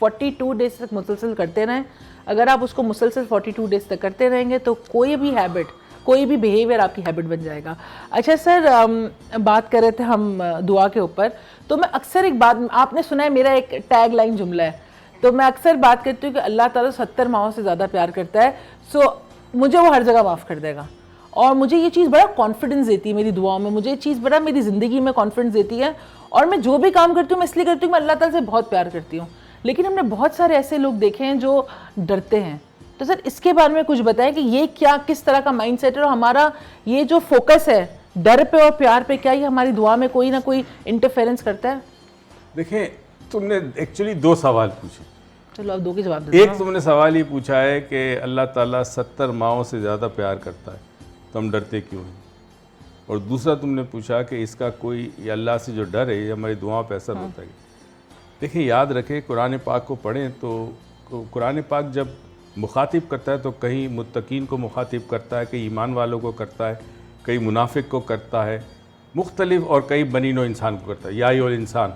42 ڈیز تک مسلسل کرتے رہیں. اگر آپ اس کو مسلسل 42 ڈیز تک کرتے رہیں گے تو کوئی بھی ہیبٹ, کوئی بھی بیہیویئر آپ کی ہیبٹ بن جائے گا. اچھا سر, بات کر رہے تھے ہم دعا کے اوپر, تو میں اکثر ایک بات, آپ نے سنا ہے میرا ایک ٹیگ لائن جملہ ہے, تو میں اکثر بات کرتی ہوں کہ اللہ تعالیٰ 70 ماہوں سے زیادہ پیار کرتا ہے, سو مجھے وہ ہر جگہ معاف کر دے گا. اور مجھے یہ چیز بڑا کانفیڈنس دیتی ہے میری دعاؤں میں, مجھے یہ چیز بڑا میری زندگی میں کانفیڈنس دیتی ہے. اور میں جو بھی کام کرتی ہوں میں اس لیے کرتی ہوں, میں اللہ تعالیٰ سے بہت پیار کرتی ہوں. لیکن ہم نے بہت سارے ایسے لوگ دیکھے ہیں جو ڈرتے ہیں, تو سر اس کے بارے میں کچھ بتائیں کہ یہ کیا, کس طرح کا مائنڈ سیٹ ہے, اور ہمارا یہ جو فوکس ہے ڈر پہ اور پیار پہ, کیا یہ ہماری دعا میں کوئی نہ کوئی انٹرفیرنس کرتا ہے؟ دیکھیں, تم نے ایکچولی 2 سوال پوچھے. چلو اب 2 کے جواب دیں. ایک تم نے سوال یہ پوچھا ہے کہ اللہ تعالیٰ 70 ماہوں سے زیادہ پیار کرتا ہے تو ہم ڈرتے کیوں ہیں, اور دوسرا تم نے پوچھا کہ اس کا کوئی, یہ اللہ سے جو ڈر ہے یہ ہماری دعاؤں پہ اثر ہوتا ہے. دیکھیں, یاد رکھیں, قرآن پاک کو پڑھیں تو قرآن پاک جب مخاطب کرتا ہے تو کہیں متقین کو مخاطب کرتا ہے, کہیں ایمان والوں کو کرتا ہے, کئی منافق کو کرتا ہے, مختلف, اور کئی بنی نوع انسان کو کرتا ہے, یا ایھا الانسان.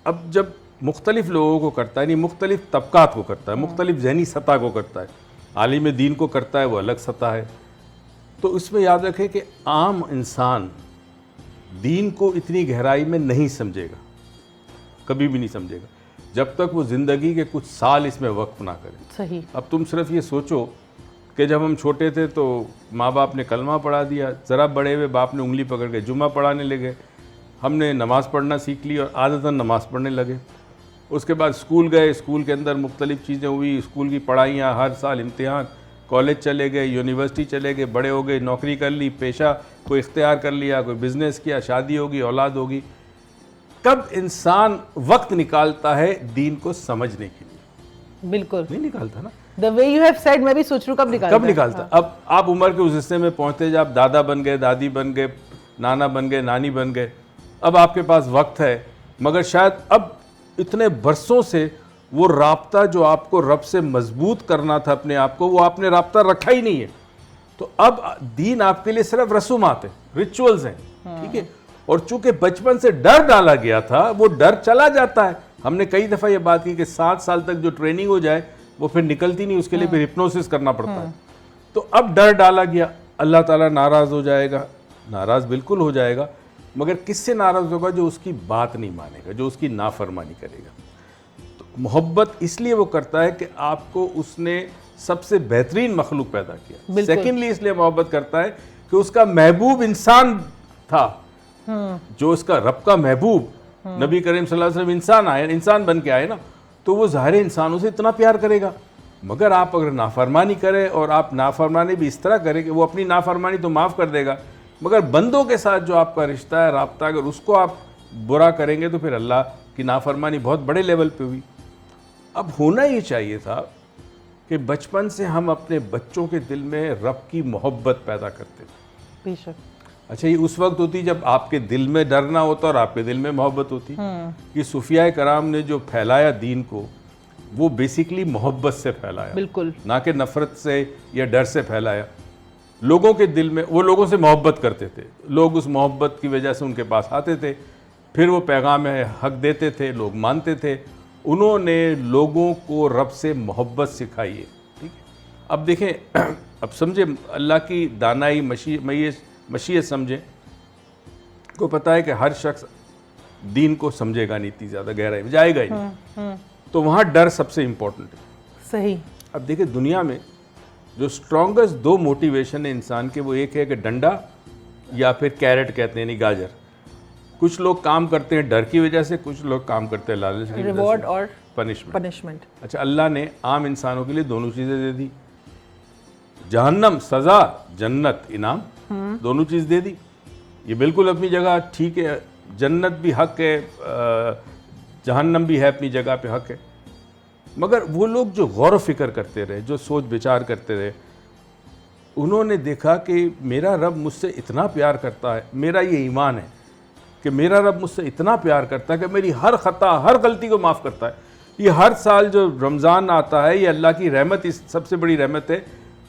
اب جب مختلف لوگوں کو کرتا ہے, یعنی مختلف طبقات کو کرتا ہے, مختلف ذہنی سطح کو کرتا ہے, عالم دین کو کرتا ہے وہ الگ سطح ہے, تو اس میں یاد رکھیں کہ عام انسان دین کو اتنی گہرائی میں نہیں سمجھے گا, کبھی بھی نہیں سمجھے گا جب تک وہ زندگی کے کچھ سال اس میں وقف نہ کرے. صحیح. اب تم صرف یہ سوچو کہ جب ہم چھوٹے تھے تو ماں باپ نے کلمہ پڑھا دیا, ذرا بڑے ہوئے باپ نے انگلی پکڑ کے جمعہ پڑھانے لگے, ہم نے نماز پڑھنا سیکھ لی اور عادتاً نماز پڑھنے لگے. اس کے بعد اسکول گئے, اسکول کے اندر مختلف چیزیں ہوئی, اسکول کی پڑھائیاں, ہر سال امتحان, کالج چلے گئے, یونیورسٹی چلے گئے, بڑے ہو گئے, نوکری کر لی, پیشہ کوئی اختیار کر لیا, کوئی بزنس کیا, شادی ہوگی, اولاد ہوگی. کب انسان وقت نکالتا ہے دین کو سمجھنے کے لیے؟ بالکل نہیں نکالتا نا. The way you have said, میں بھی سوچ رہا ہوں کب نکالتا. اب آپ عمر کے اس حصے میں پہنچتے جب آپ دادا بن گئے, دادی بن گئے, نانا بن گئے, نانی بن گئے, اب آپ کے پاس وقت ہے, مگر شاید اب اتنے برسوں سے وہ رابطہ جو آپ کو رب سے مضبوط کرنا تھا اپنے آپ کو, وہ آپ نے رابطہ رکھا ہی نہیں ہے. تو اب دین آپ کے لیے صرف رسومات ہیں, ریچولز ہیں, ٹھیک ہے. اور چونکہ بچپن سے ڈر ڈالا گیا تھا, وہ ڈر چلا جاتا ہے. ہم نے کئی دفعہ یہ بات کی کہ 7 سال تک جو ٹریننگ ہو جائے وہ پھر نکلتی نہیں, اس کے لیے پھر ہپنوسس کرنا پڑتا ہے. تو اب ڈر ڈالا گیا, اللہ تعالیٰ ناراض ہو جائے گا, ناراض بالکل ہو جائے گا, مگر کس سے ناراض ہوگا؟ جو اس کی بات نہیں مانے گا, جو اس کی نافرمانی کرے گا. تو محبت اس لیے وہ کرتا ہے کہ آپ کو اس نے سب سے بہترین مخلوق پیدا کیا. سیکنڈلی اس لیے محبت کرتا ہے کہ اس کا محبوب انسان تھا, جو اس کا رب کا محبوب نبی کریم صلی اللہ علیہ وسلم انسان آئے, انسان بن کے آئے نا, تو وہ ظاہر انسانوں سے اتنا پیار کرے گا. مگر آپ اگر نافرمانی کریں, اور آپ نافرمانی بھی اس طرح کریں کہ وہ اپنی نافرمانی تو معاف کر دے گا, مگر بندوں کے ساتھ جو آپ کا رشتہ ہے, رابطہ, اگر اس کو آپ برا کریں گے تو پھر اللہ کی نافرمانی بہت بڑے لیول پہ ہوئی. اب ہونا یہ چاہیے تھا کہ بچپن سے ہم اپنے بچوں کے دل میں رب کی محبت پیدا کرتے تھے. بے شک. اچھا, یہ اس وقت ہوتی جب آپ کے دل میں ڈر نہ ہوتا اور آپ کے دل میں محبت ہوتی. کہ صوفیاء کرام نے جو پھیلایا دین کو, وہ بیسیکلی محبت سے پھیلایا, بالکل, نہ کہ نفرت سے یا ڈر سے پھیلایا. لوگوں کے دل میں, وہ لوگوں سے محبت کرتے تھے, لوگ اس محبت کی وجہ سے ان کے پاس آتے تھے, پھر وہ پیغام حق دیتے تھے, لوگ مانتے تھے. انہوں نے لوگوں کو رب سے محبت سکھائی ہے. ٹھیک ہے, اب دیکھیں, اب سمجھیں اللہ کی دانائی مشیت سمجھیں. کو پتہ ہے کہ ہر شخص دین کو سمجھے گا نہیں, اتنی زیادہ گہرائی میں جائے گا ہی نہیں, تو وہاں ڈر سب سے امپورٹنٹ ہے. صحیح. اب دیکھیں, دنیا میں جو اسٹرانگسٹ 2 موٹیویشن ہے انسان کے, وہ ایک ہے کہ ڈنڈا یا پھر کیرٹ کہتے ہیں, یعنی گاجر. کچھ لوگ کام کرتے ہیں ڈر کی وجہ سے, کچھ لوگ کام کرتے ہیں لالچ کی وجہ سے, ریوارڈ اور پنشمنٹ. اچھا, اللہ نے عام انسانوں کے لیے دونوں چیزیں دے دی, جہنم سزا, جنت انعام, دونوں چیز دے دی. یہ بالکل اپنی جگہ ٹھیک ہے, جنت بھی حق ہے, جہنم بھی ہے اپنی جگہ پہ حق ہے. مگر وہ لوگ جو غور و فکر کرتے رہے, جو سوچ بچار کرتے رہے, انہوں نے دیکھا کہ میرا رب مجھ سے اتنا پیار کرتا ہے, میرا یہ ایمان ہے کہ میرا رب مجھ سے اتنا پیار کرتا ہے کہ میری ہر خطا, ہر غلطی کو معاف کرتا ہے. یہ ہر سال جو رمضان آتا ہے, یہ اللہ کی رحمت, اس سب سے بڑی رحمت ہے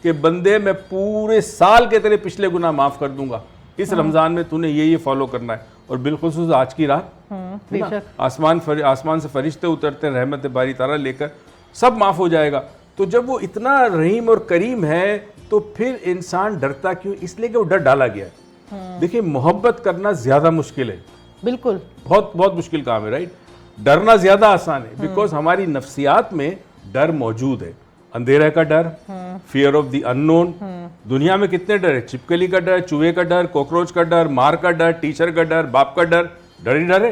کہ بندے میں پورے سال کے تیرے پچھلے گناہ معاف کر دوں گا, اس رمضان میں تو نے یہ فالو کرنا ہے. اور بالخصوص آج کی رات بے شک. آسمان سے فرشتے اترتے ہیں رحمت باری تعالیٰ لے کر, سب معاف ہو جائے گا. تو جب وہ اتنا رحیم اور کریم ہے تو پھر انسان ڈرتا کیوں؟ اس لیے کہ وہ ڈر ڈالا گیا ہے. دیکھیں محبت کرنا زیادہ مشکل ہے, بالکل بہت بہت مشکل کام ہے, رائٹ. ڈرنا زیادہ آسان ہے بیکاز ہماری نفسیات میں ڈر موجود ہے. اندھیرے کا ڈر, فیئر آف دی ان نون. دنیا میں کتنے ڈر ہے؟ چھپکلی کا ڈر, چوہے کا ڈر, کوکروچ کا ڈر, مار کا ڈر, ٹیچر کا ڈر, باپ کا ڈر. ڈر ہی ڈر ہے.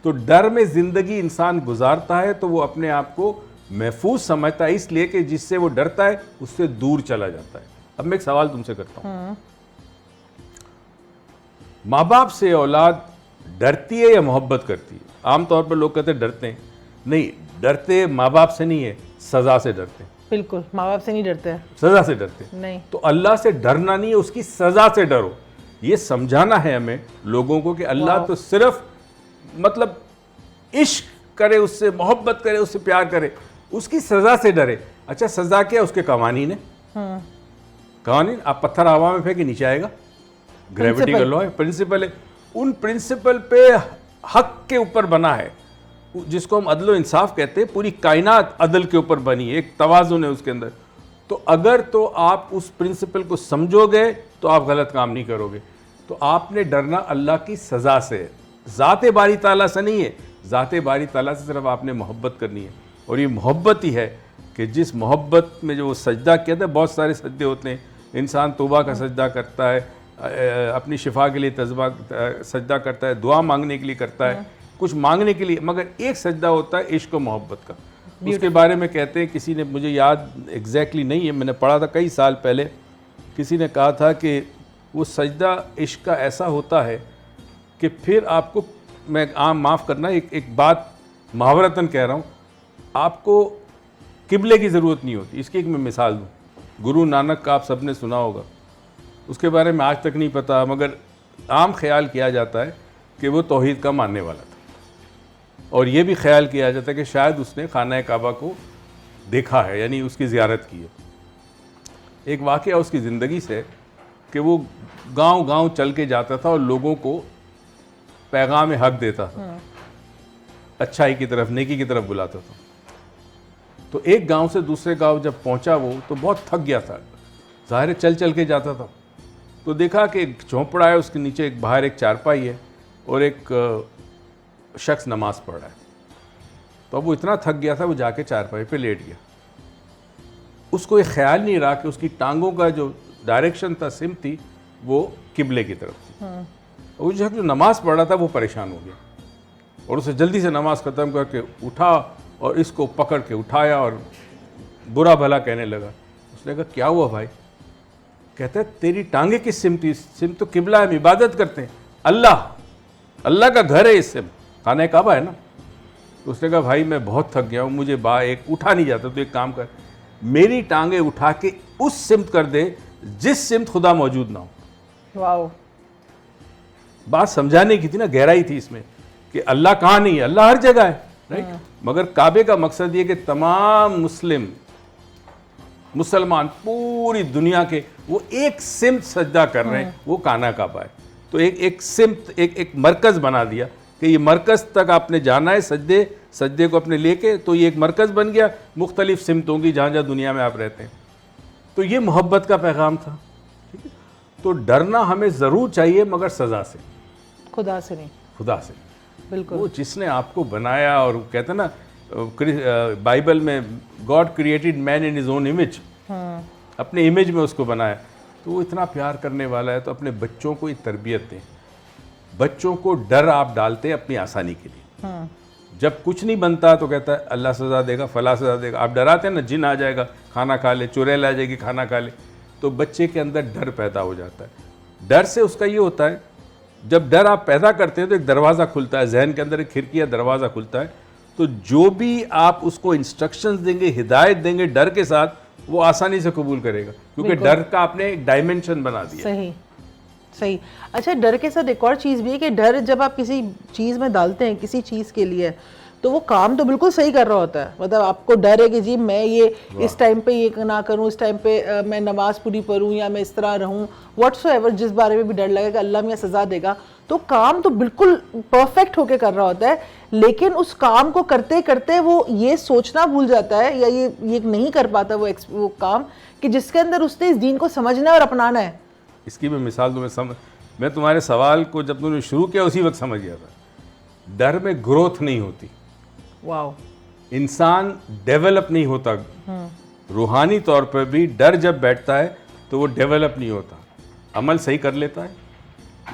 تو ڈر میں زندگی انسان گزارتا ہے تو وہ اپنے آپ کو محفوظ سمجھتا ہے, اس لیے کہ جس سے وہ ڈرتا ہے اس سے دور چلا جاتا ہے. اب میں ایک سوال تم سے کرتا ہوں, ماں باپ سے اولاد ڈرتی ہے یا محبت کرتی ہے؟ عام طور پر لوگ کہتے ہیں ڈرتے ہیں. نہیں, ڈرتے ماں باپ سے نہیں ہے, سزا سے ڈرتے ہیں. بالکل, ماں باپ سے نہیں ڈرتے ہیں, سزا سے ڈرتے ہیں. نہیں. تو اللہ سے ڈرنا نہیں ہے, اس کی سزا سے ڈرو. یہ سمجھانا ہے ہمیں لوگوں کو کہ اللہ تو صرف مطلب عشق کرے, اس سے محبت کرے, اس سے پیار کرے, اس کی سزا سے ڈرے. اچھا سزا کیا؟ اس کے قوانین ہے. قوانین, آپ پتھر ہوا میں پھینکے نیچے آئے گا, گریوٹی کا لا ہے, پرنسپل ہے. ان پرنسپل پہ حق کے اوپر بنا ہے, جس کو ہم عدل و انصاف کہتے ہیں. پوری کائنات عدل کے اوپر بنی ہے, ایک توازن ہے اس کے اندر. تو اگر تو آپ اس پرنسپل کو سمجھو گے تو آپ غلط کام نہیں کرو گے. تو آپ نے ڈرنا اللہ کی سزا سے, ذات باری تعالیٰ سے نہیں ہے. ذات باری تعالیٰ سے صرف آپ نے محبت کرنی ہے, اور یہ محبت ہی ہے کہ جس محبت میں جو وہ سجدہ کہتے ہیں, بہت سارے سجدے ہوتے ہیں. انسان توبہ کا سجدہ کرتا ہے, اپنی شفا کے لیے سجدہ کرتا ہے, دعا مانگنے کے لیے کرتا ہے, کچھ مانگنے کے لیے, مگر ایک سجدہ ہوتا ہے عشق و محبت کا. اس کے بارے میں کہتے ہیں, کسی نے, مجھے یاد ایگزیکٹلی نہیں ہے, میں نے پڑھا تھا کئی سال پہلے, کسی نے کہا تھا کہ وہ سجدہ عشق کا ایسا ہوتا ہے کہ پھر آپ کو, میں عام معاف کرنا ایک بات محاورتاً کہہ رہا ہوں, آپ کو قبلے کی ضرورت نہیں ہوتی. اس کی ایک میں مثال دوں. گرو نانک کا آپ سب نے سنا ہوگا, اس کے بارے میں آج تک نہیں پتا, مگر عام خیال کیا جاتا ہے کہ وہ توحید کا ماننے والا تھا, اور یہ بھی خیال کیا جاتا ہے کہ شاید اس نے خانہ کعبہ کو دیکھا ہے, یعنی اس کی زیارت کی ہے. ایک واقعہ اس کی زندگی سے کہ وہ گاؤں گاؤں چل کے جاتا تھا اور لوگوں کو پیغام حق دیتا تھا, اچھائی کی طرف, نیکی کی طرف بلاتا تھا. تو ایک گاؤں سے دوسرے گاؤں جب پہنچا وہ تو بہت تھک گیا تھا, ظاہر چل چل کے جاتا تھا. تو دیکھا کہ ایک جھونپڑا ہے, اس کے نیچے ایک باہر ایک چارپائی ہے اور ایک شخص نماز پڑھ رہا ہے. تو اب وہ اتنا تھک گیا تھا, وہ جا کے چارپائی پہ لیٹ گیا. اس کو یہ خیال نہیں رہا کہ اس کی ٹانگوں کا جو ڈائریکشن تھا, سمت تھی, وہ قبلے کی طرف تھی. وہ جو نماز پڑھ رہا تھا وہ پریشان ہو گیا, اور اسے جلدی سے نماز ختم کر کے اٹھا اور اس کو پکڑ کے اٹھایا اور برا بھلا کہنے لگا. اس نے کہا کیا ہوا بھائی؟ کہتا ہے تیری ٹانگیں کس سمت تھی؟ سمت تو قبلہ ہے, ہم عبادت کرتے ہیں, اللہ کا گھر ہے, اس سے خانہ کعبہ ہے نا. تو اس نے کہا بھائی میں بہت تھک گیا ہوں, مجھے ایک اٹھا نہیں جاتا, تو ایک کام کر, میری ٹانگیں اٹھا کے اس سمت کر دے جس سمت خدا موجود نہ ہو. واو, بات سمجھانے کی تھی نا, گہرائی تھی اس میں کہ اللہ کہاں نہیں ہے, اللہ ہر جگہ ہے, رائٹ. مگر کعبے کا مقصد یہ کہ تمام مسلمان پوری دنیا کے وہ ایک سمت سجدہ کر رہے ہیں, وہ خانہ کعبہ ہے. تو ایک سمت, ایک مرکز بنا دیا کہ یہ مرکز تک آپ نے جانا ہے, سجدے کو اپنے لے کے, تو یہ ایک مرکز بن گیا مختلف سمتوں کی جہاں جہاں دنیا میں آپ رہتے ہیں. تو یہ محبت کا پیغام تھا. ٹھیک ہے, تو ڈرنا ہمیں ضرور چاہیے, مگر سزا سے, خدا سے نہیں. خدا سے. بالکل, وہ جس نے آپ کو بنایا, اور کہتے ہیں نا بائبل میں God created man in his own image, اپنے امیج میں اس کو بنایا, تو وہ اتنا پیار کرنے والا ہے. تو اپنے بچوں کو یہ تربیت دیں. بچوں کو ڈر آپ ڈالتے ہیں اپنی آسانی کے لیے. جب کچھ نہیں بنتا تو کہتا ہے اللہ سزا دے گا, فلاں سزا دے گا. آپ ڈراتے ہیں نا, جن آ جائے گا کھانا کھا لے, چڑیل آ جائے گی کھانا کھا لے, تو بچے کے اندر ڈر پیدا ہو جاتا ہے. ڈر سے اس کا یہ ہوتا ہے, جب ڈر آپ پیدا کرتے ہیں تو ایک دروازہ کھلتا ہے, ذہن کے اندر ایک کھڑکی یا دروازہ کھلتا ہے. تو جو بھی آپ اس کو انسٹرکشنز دیں گے, ہدایت دیں گے ڈر کے ساتھ, وہ آسانی سے قبول کرے گا, کیونکہ ڈر کا آپ نے ایک ڈائمنشن بنا دیا. صحیح. اچھا, ڈر کے ساتھ ایک اور چیز بھی ہے کہ ڈر جب آپ کسی چیز میں ڈالتے ہیں, کسی چیز کے لیے, تو وہ کام تو بالکل صحیح کر رہا ہوتا ہے. مطلب آپ کو ڈر ہے کہ جی میں یہ اس ٹائم پہ یہ نہ کروں, اس ٹائم پہ میں نماز پوری پڑھوں, یا میں اس طرح رہوں, واٹس ایور, جس بارے میں بھی ڈر لگے کہ اللہ میاں سزا دے گا, تو کام تو بالکل پرفیکٹ ہو کے کر رہا ہوتا ہے. لیکن اس کام کو کرتے کرتے وہ یہ سوچنا بھول جاتا ہے, یا یہ نہیں کر پاتا وہ کام کہ جس کے اندر اس نے اس دین کو سمجھنا ہے اور اپنانا ہے. اس کی میں مثال تمہیں میں تمہارے سوال کو جب تم نے شروع کیا اسی وقت سمجھ گیا تھا. ڈر میں گروتھ نہیں ہوتی, واو, انسان ڈیولپ نہیں ہوتا. روحانی طور پر بھی ڈر جب بیٹھتا ہے تو وہ ڈیولپ نہیں ہوتا. عمل صحیح کر لیتا ہے,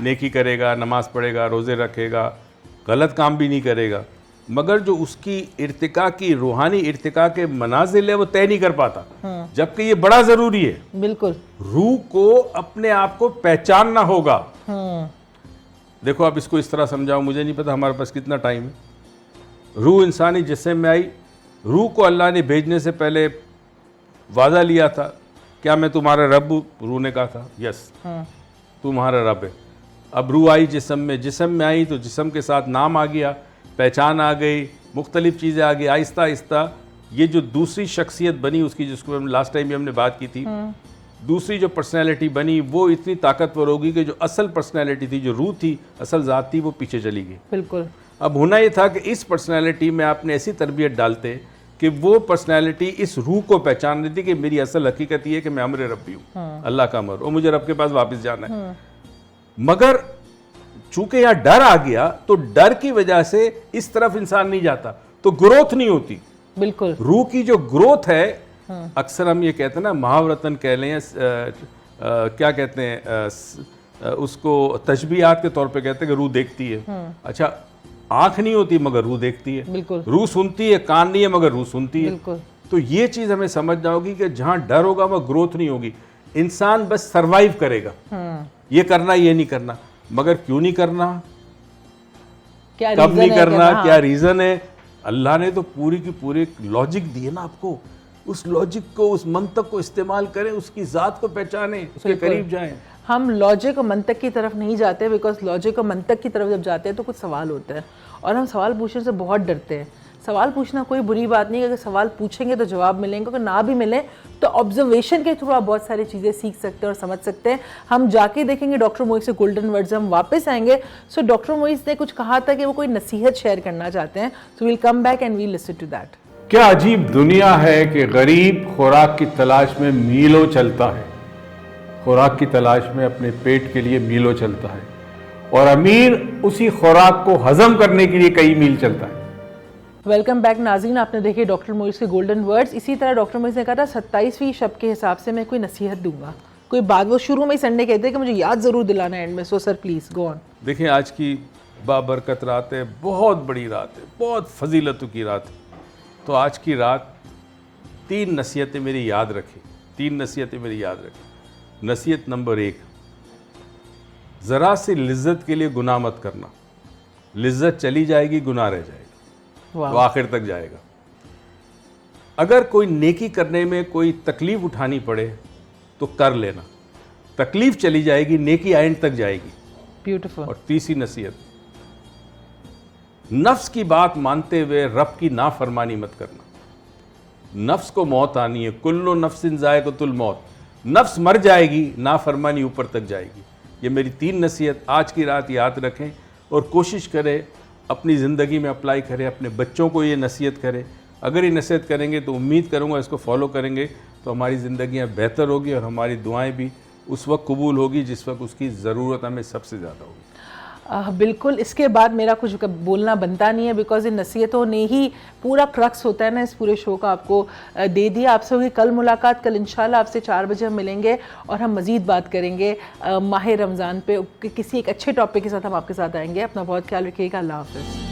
نیکی کرے گا, نماز پڑھے گا, روزے رکھے گا, غلط کام بھی نہیں کرے گا, مگر جو اس کی ارتقاء کی روحانی ارتقاء کے منازل ہے وہ طے نہیں کر پاتا. جبکہ یہ بڑا ضروری ہے. بالکل, روح کو اپنے آپ کو پہچاننا ہوگا. دیکھو آپ اس کو اس طرح سمجھاؤ, مجھے نہیں پتا ہمارے پاس کتنا ٹائم ہے. روح انسانی جسم میں آئی, روح کو اللہ نے بھیجنے سے پہلے وعدہ لیا تھا, کیا میں تمہارا رب ہوں؟ روح نے کہا تھا یس تمہارا رب ہے. اب روح آئی جسم میں آئی تو جسم کے ساتھ نام آ گیا, پہچان آ گئی, مختلف چیزیں آ گئی. آہستہ آہستہ یہ جو دوسری شخصیت بنی اس کی, جس کو لاسٹ ٹائم بھی ہم نے بات کی تھی, دوسری جو پرسنالٹی بنی وہ اتنی طاقتور ہوگی کہ جو اصل پرسنالٹی تھی, جو روح تھی, اصل ذات تھی, وہ پیچھے چلی گئی. بالکل. اب ہونا یہ تھا کہ اس پرسنالٹی میں آپ نے ایسی تربیت ڈالتے کہ وہ پرسنالٹی اس روح کو پہچان رہی تھی کہ میری اصل حقیقت یہ ہے کہ میں امر ربی ہوں, اللہ کا امر, اور مجھے رب کے پاس واپس جانا ہے. مگر چونکہ یہاں ڈر آ گیا تو ڈر کی وجہ سے اس طرف انسان نہیں جاتا, تو گروتھ نہیں ہوتی. بالکل, روح کی جو گروتھ ہے, اکثر ہم یہ کہتے ہیں نا, محاورتاً کہہ لیں, کیا کہتے ہیں اس کو, تشبیہات کے طور پہ کہتے ہیں کہ روح دیکھتی ہے. اچھا, آنکھ نہیں ہوتی مگر روح دیکھتی ہے. بالکل. روح سنتی ہے, کان نہیں ہے مگر روح سنتی ہے. بالکل. تو یہ چیز ہمیں سمجھنا ہوگی کہ جہاں ڈر ہوگا وہ گروتھ نہیں ہوگی. انسان بس سروائیو کرے گا, یہ کرنا یہ نہیں کرنا, مگر کیوں نہیں کرنا, کب نہیں کرنا, کیا ریزن ہے. اللہ نے تو پوری کی پوری لاجک دی ہے نا آپ کو. اس لاجک کو, اس منطق کو استعمال کریں, اس کی ذات کو پہچانیں, اس کے قریب جائیں. ہم لاجک اور منطق کی طرف نہیں جاتے, بیکاز لاجک اور منطق کی طرف جب جاتے ہیں تو کچھ سوال ہوتا ہے, اور ہم سوال پوچھنے سے بہت ڈرتے ہیں. سوال پوچھنا کوئی بری بات نہیں ہے, اگر سوال پوچھیں گے تو جواب ملیں گے, اگر نہ بھی ملیں تو آبزرویشن کے تھرو آپ بہت ساری چیزیں سیکھ سکتے ہیں اور سمجھ سکتے ہیں. ہم جا کے دیکھیں گے ڈاکٹر موئز سے گولڈن ورڈز, ہم واپس آئیں گے. سو ڈاکٹر موئز نے کچھ کہا تھا کہ وہ کوئی نصیحت شیئر کرنا چاہتے ہیں, so we'll come back and we'll listen to that. کیا عجیب دنیا ہے کہ غریب خوراک کی تلاش میں میلوں چلتا ہے, خوراک کی تلاش میں اپنے پیٹ کے لیے میلوں چلتا ہے, اور امیر اسی خوراک کو ہضم کرنے کے لیے کئی میل چلتا ہے. ویلکم بیک ناظرین, آپ نے دیکھے ڈاکٹر موئز کے گولڈن ورڈز. اسی طرح ڈاکٹر موئز نے کہا تھا 27ویں شب کے حساب سے میں کوئی نصیحت دوں گا, کوئی بات. وہ شروع میں ہی سنڈے کہتے ہیں کہ مجھے یاد ضرور دلانا ہے اینڈ میں. سو سر پلیز گو آن. دیکھیں آج کی بابرکت رات ہے, بہت بڑی رات ہے, بہت فضیلتوں کی رات ہے. تو آج کی رات 3 نصیحتیں میری یاد رکھیں, 3 نصیحتیں میری یاد رکھیں. نصیحت نمبر 1, ذرا سی لذت کے لیے گناہ مت کرنا. لذت چلی جائے گی, گناہ رہ جائے گا, وہ آخر تک جائے گا. اگر کوئی نیکی کرنے میں کوئی تکلیف اٹھانی پڑے تو کر لینا, تکلیف چلی جائے گی, نیکی اینڈ تک جائے گی. بیوٹیفل. اور تیسری نصیحت, نفس کی بات مانتے ہوئے رب کی نافرمانی مت کرنا. نفس کو موت آنی ہے, کلو نفس ذائقۃ الموت, نفس مر جائے گی, نافرمانی اوپر تک جائے گی. یہ میری 3 نصیحت آج کی رات یاد رکھیں, اور کوشش کریں اپنی زندگی میں اپلائی کریں, اپنے بچوں کو یہ نصیحت کریں. اگر یہ نصیحت کریں گے تو امید کروں گا اس کو فالو کریں گے تو ہماری زندگیاں بہتر ہوگی, اور ہماری دعائیں بھی اس وقت قبول ہوگی جس وقت اس کی ضرورت ہمیں سب سے زیادہ ہوگی. بالکل. اس کے بعد میرا کچھ بولنا بنتا نہیں ہے, بیکاز ان نصیحتوں نے ہی پورا کرکس ہوتا ہے نا اس پورے شو کا آپ کو دے دیا. آپ سے ہوگی کل ملاقات. کل انشاءاللہ آپ سے 4 بجے ہم ملیں گے, اور ہم مزید بات کریں گے ماہ رمضان پہ, کسی ایک اچھے ٹاپک کے ساتھ ہم آپ کے ساتھ آئیں گے. اپنا بہت خیال رکھیے گا. اللہ حافظ.